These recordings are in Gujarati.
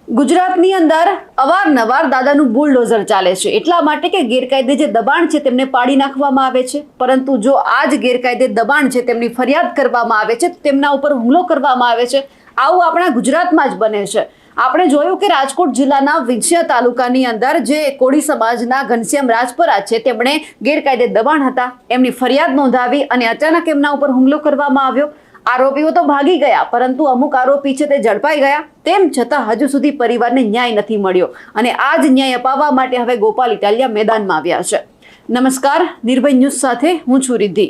ગુજરાતની અંદર અવારનવાર દાદાનું બુલડોઝર ચાલે છે એટલા માટે કે ગેરકાયદે જે દબાણ છે તેમને પાડી નાખવામાં આવે છે, પરંતુ જો આ જ ગેરકાયદે દબાણ છે તેમની ફરિયાદ કરવામાં આવે છે તો તેમના ઉપર હુમલો કરવામાં આવે છે। આવું આપણા ગુજરાતમાં જ બને છે। આપણે જોયું કે રાજકોટ જિલ્લાના વિંછિયા તાલુકાની અંદર જે કોળી સમાજના ઘનશ્યામ રાજપરા છે તેમણે ગેરકાયદે દબાણ હતા, એમની ફરિયાદ નોંધાવી અને અચાનક એમના ઉપર હુમલો કરવામાં આવ્યો। આરોપીઓ તો ભાગી ગયા, પરંતુ અમુક આરોપી છે તે ઝડપાઈ ગયા। તેમ છતાં હજુ સુધી પરિવારને ન્યાય નથી મળ્યો અને આ જ ન્યાય અપાવવા માટે હવે ગોપાલ ઇટાલિયા મેદાનમાં આવ્યા છે। નમસ્કાર, નિર્ભય ન્યૂઝ સાથે હું છું રિદ્ધિ।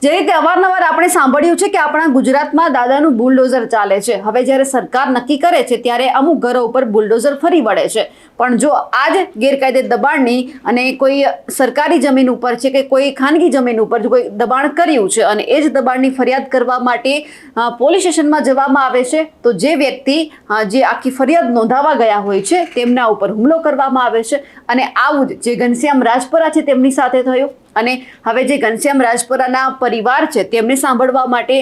જે રીતે અવારનવાર આપણે સાંભળ્યું છે કે આપણા ગુજરાતમાં દાદાનું બુલડોઝર ચાલે છે। હવે જ્યારે સરકાર નક્કી કરે છે ત્યારે અમુક ઘરો ઉપર બુલડોઝર ફરી વળે છે, પણ જો આ જ ગેરકાયદે દબાણની અને કોઈ સરકારી જમીન ઉપર છે કે કોઈ ખાનગી જમીન ઉપર જો કોઈ દબાણ કર્યું છે અને એ જ દબાણની ફરિયાદ કરવા માટે પોલીસ સ્ટેશનમાં જવામાં આવે છે તો જે વ્યક્તિ જે આખી ફરિયાદ નોંધાવા ગયા હોય છે તેમના ઉપર હુમલો કરવામાં આવે છે। અને આવું જ જે ઘનશ્યામ રાજપરા છે તેમની સાથે થયું। અને હવે જે ઘનશ્યામ રાજપરાના પરિવાર છે તેમને સાંભળવા માટે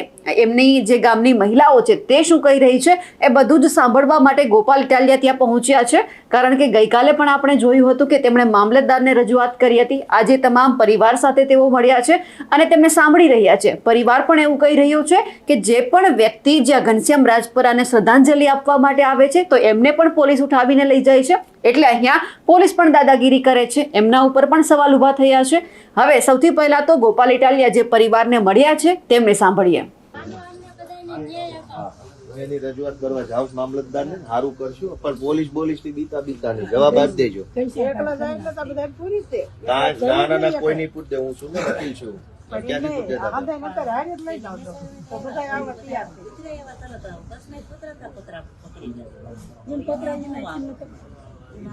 એમની જે ગામની મહિલાઓ છે તે શું કહી રહી છે એ બધું જ સાંભળવા માટે ગોપાલ ઇટાલિયા ત્યાં પહોંચ્યા છે। કારણ કે ગઈકાલે પણ આપણે જોયું હતું કે તેમણે મામલતદારને રજૂઆત કરી હતી। આજે તમામ પરિવાર સાથે તેઓ મળ્યા છે અને તેમને સાંભળી રહ્યા છે। પરિવાર પણ એવું કહી રહ્યું છે કે જે પણ વ્યક્તિ જ્યાં ઘનશ્યામ રાજપરાને શ્રદ્ધાંજલિ આપવા માટે આવે છે તો એમને પણ પોલીસ ઉઠાવીને લઈ જાય છે। એટલે અહીંયા પોલીસ પણ દાદાગીરી કરે છે, એમના ઉપર પણ સવાલ ઊભા થયા છે। હવે સૌથી પહેલા તો ગોપાલ ઇટાલિયા જે પરિવારને મળ્યા છે તેમને સાંભળીએ। એની રજૂઆત કરવા જાવ મામલતદારને સારું કરશું, પણ પોલીસ થી બીતા નહીં, જવાબ આપી દેજો। ના ના ના, કોઈ નહીં પૂછે, હું છું ને વકીલ છું, ક્યાંથી પૂછે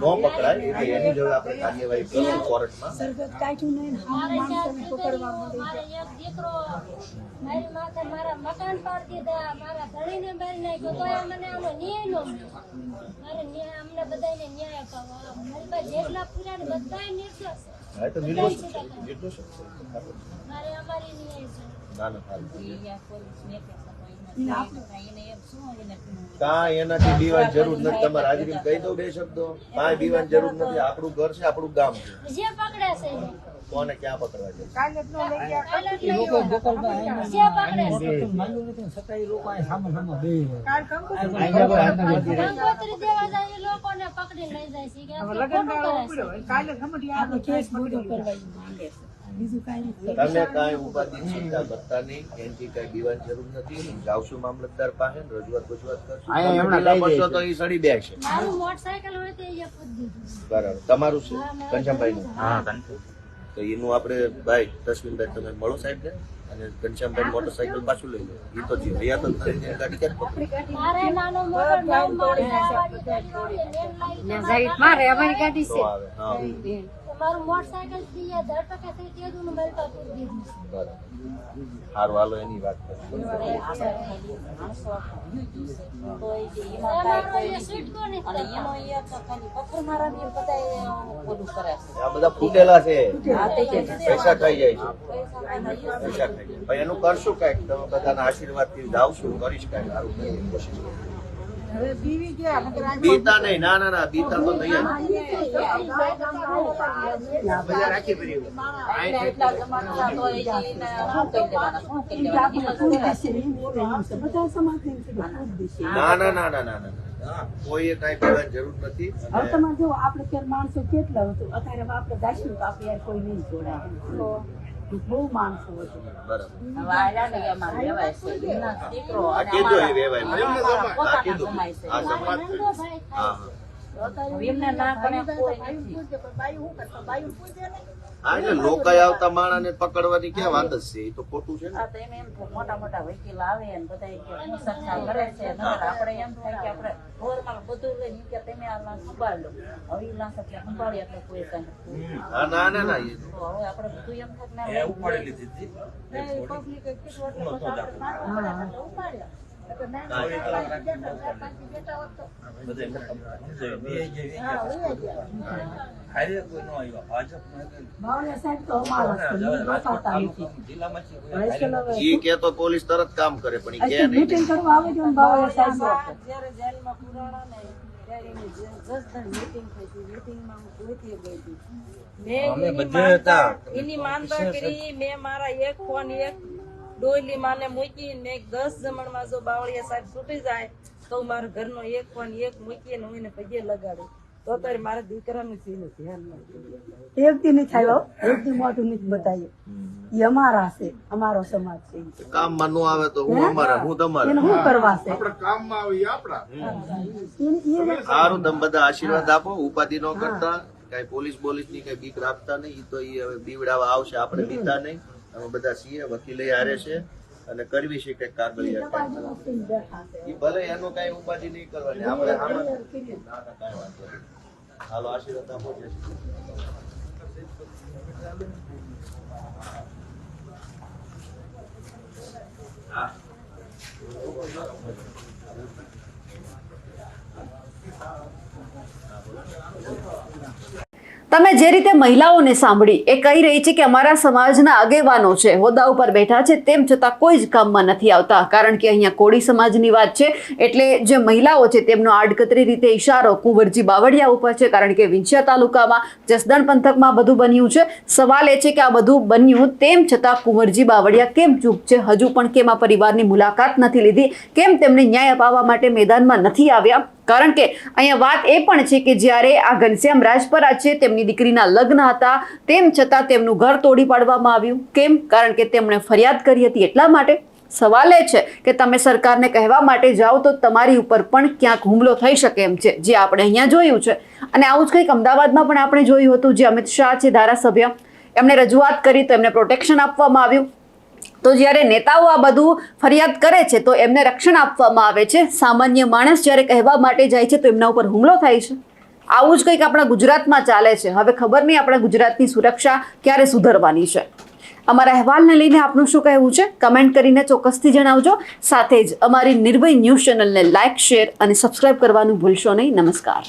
નો પકડાય એટલે એની જોડે આપણે કાર્યવાહી કરીશું કોર્ટમાં। મારી માથે મારા મકાન પાડી દીધા, મારા ધણીને મારી નાખ્યો, તો મને આનો ન્યાય નો મળ્યો। મારે ન્યાય, અમને બધાને ન્યાય અપાવો। મારી પાસે જેટલા પૂરા બધા નિર્દોષ હા તો નિર્દોષ મારે અમારી ન્યાય છે। ના ના કાંઈ એનાથી બીવાની જરૂર નથી, તમારે હાજરી કહી દો બે શબ્દો, કાંઈ બીવાની જરૂર નથી। આપણું ઘર છે, આપણું ગામ છે, જે પકડે છે કોને ક્યાં પકડવા છે? કંકોત્રી દેવા જાય એ લોકોને પકડી લઈ જાય છે કે તમે કાંઈ ઉપાધિ ચિંતા કરતા નહીં, એનાથી કાંઈ બીવાની જરૂર નથી। જાવશું મામલતદાર પાસે, રજૂઆત કરશું તો એ સડી બેસે। મારું મોટરસાયકલ હોય તો એ પૂછ દીધું। બરાબર, તમારું છે ઘનશ્યામભાઈ નું? તો એનું આપણે ભાઈ તસ્વીનભાઈ તમે મળો સાહેબ ને, અને ઘનશ્યામભાઈ મોટરસાયકલ પાછું લઈ લો। એ તો જે હયાત જ નથી, ગાડી ક્યાં પકડી? મારે નાનો મોટો નવ માળી આવવાની ગાડી હોય, લેન લાવી મારે અમારી ગાડી તો આવે હા મારું મોટરસાયકલ થી ધરપકે થઈ તેજું નું મારી પાસે પૂછ દીધું। બરાબર, સારું હાલો એની વાત કરીએ। આ બધા ફૂટેલા છે, પૈસા ખાઈ જાય છે, પૈસા ખાઈ જાય। ભાઈ એનું કરશું કાંઈક, તમે બધાના આશીર્વાદ થી જાવશું, કરીશ કાંઈક સારું કરીએ, કોશિશ કરીએ। બીતા નહીં, ના ના ના, બીતા તો નહીં ના ના ના ના ના ના, કોઈ કઈ પીવાની જરૂર નથી। હવે તમારે જો આપણે ત્યારે માણસો કેટલા હતું, અત્યારે આપણે દાશું તો આપણે યાર કોઈ નહીં જોડાય, બહુ માણસો હતું। લોકો આવતા માણસ ને પકડવાની ક્યાં વાત જ છે? એ તો ખોટું છે ને। મોટા મોટા વકીલ આવે ને બધા સંસ્થા કરે છે, આપણે એમ થાય કે આપણે ઘરમાં બધું લઈને કે તમે આ લાશ સંભાળ લો, હવે એ લાશ આપણે સંભાળી આપણે કોઈ ના ના ના ના, હવે આપણે બધું એમ થાય ઉપાડી લીધી પબ્લિક કેટલું ઉપાડ્યા ઈ કે તો પોલીસ તરત કામ કરે પણ ઈ કે નહીં. જ્યારે જેલમાં પુરાણા ને ત્યારે એની જજની મીટિંગ થઈ હતી. મીટિંગમાં હું ગોતી ગઈ હતી. એની માનતા કરી. મેં મારા એક ફોન એક ડોયલી માને મૂકી ને 10 જમણમાં જો બાવળિયા સાહેબ છૂટી જાય તો મારા ઘરનો એક ફોન એક મૂકીને હું એને પગે લગાડું તો તારે મારા દીકરાનું સીનું ધ્યાન નથી. એક દી નહીં થયો, એક દી મોઢું નથી બતાવ્યું. એ અમારા છે, અમારો સમાજ છે. કામમાં નો આવે તો હું અમારા હું તમારા. એને શું કરવા છે? સારું તમે બધા આશીર્વાદ આપો, ઉપાધિ નો કરતા, કઈ પોલીસ ની કઈ બીક રાખતા નહીં. ઈ તો ઈ હવે બીવડાવા આવશે, આપણે બીતા નહીં. અમે બધા છીએ, વકીલે હારે છે અને કરવી છે કઈક કાગળિયા. ઈ ભલે એનું કઈ ઉપાધિ નહીં કરવાની, આપણે આમાં ના, કાંઈ વાંધો નહીં. હાલો આશીર્વાદ આપો. જય શ્રી તમે જે રીતે મહિલાઓને સાંભળી એ કહી રહી છે કે અમારા સમાજના આગેવાનો છે, હોદ્દા ઉપર બેઠા છે, તેમ છતાં કોઈ જ કામમાં નથી આવતા. કારણ કે અહીંયા કોળી સમાજની વાત છે એટલે જે મહિલાઓ છે તેમનો આડકતરી રીતે ઇશારો કુંવરજી બાવળિયા ઉપર છે. કારણ કે વિંછિયા તાલુકામાં જસદણ પંથકમાં બધું બન્યું છે. સવાલ એ છે કે આ બધું બન્યું તેમ છતાં કુંવરજી બાવળિયા કેમ ચૂપ છે? હજુ પણ કેમ આ પરિવારની મુલાકાત નથી લીધી? કેમ તેમને ન્યાય અપાવવા માટે મેદાનમાં નથી આવ્યા? કારણ કે અહીંયા વાત એ પણ છે કે જ્યારે આ ઘનશ્યામ રાજપરા છે તેમની દીકરીના લગ્ન હતા તેમ છતાં તેમનું ઘર તોડી પાડવામાં આવ્યું. કેમ? કારણ કે તેમણે ફરિયાદ કરી હતી એટલા માટે. સવાલ એ છે કે તમે સરકારને કહેવા માટે જાઓ તો તમારી ઉપર પણ ક્યાંક હુમલો થઈ શકે એમ છે, જે આપણે અહીંયા જોયું છે. અને આવું જ કંઈક અમદાવાદમાં પણ આપણે જોયું હતું. જે અમિત શાહ છે ધારાસભ્ય, એમણે રજૂઆત કરી તો એમને પ્રોટેક્શન આપવામાં આવ્યું. તો જ્યારે નેતાઓ આ બધું ફરિયાદ કરે છે તો એમને રક્ષણ આપવામાં આવે છે. સામાન્ય માણસ જ્યારે કહેવા માટે જાય છે તો એમના ઉપર હુમલો થાય છે. આવું જ કંઈક આપણા ગુજરાતમાં ચાલે છે. હવે ખબર નહીં આપણા ગુજરાતની સુરક્ષા ક્યારે સુધરવાની છે. અમારા અહેવાલને લઈને આપનું શું કહેવું છે કમેન્ટ કરીને ચોક્કસથી જણાવજો. સાથે જ અમારી નિર્ભય ન્યૂઝ ચેનલને લાઇક, શેર અને સબસ્ક્રાઇબ કરવાનું ભૂલશો નહીં. નમસ્કાર.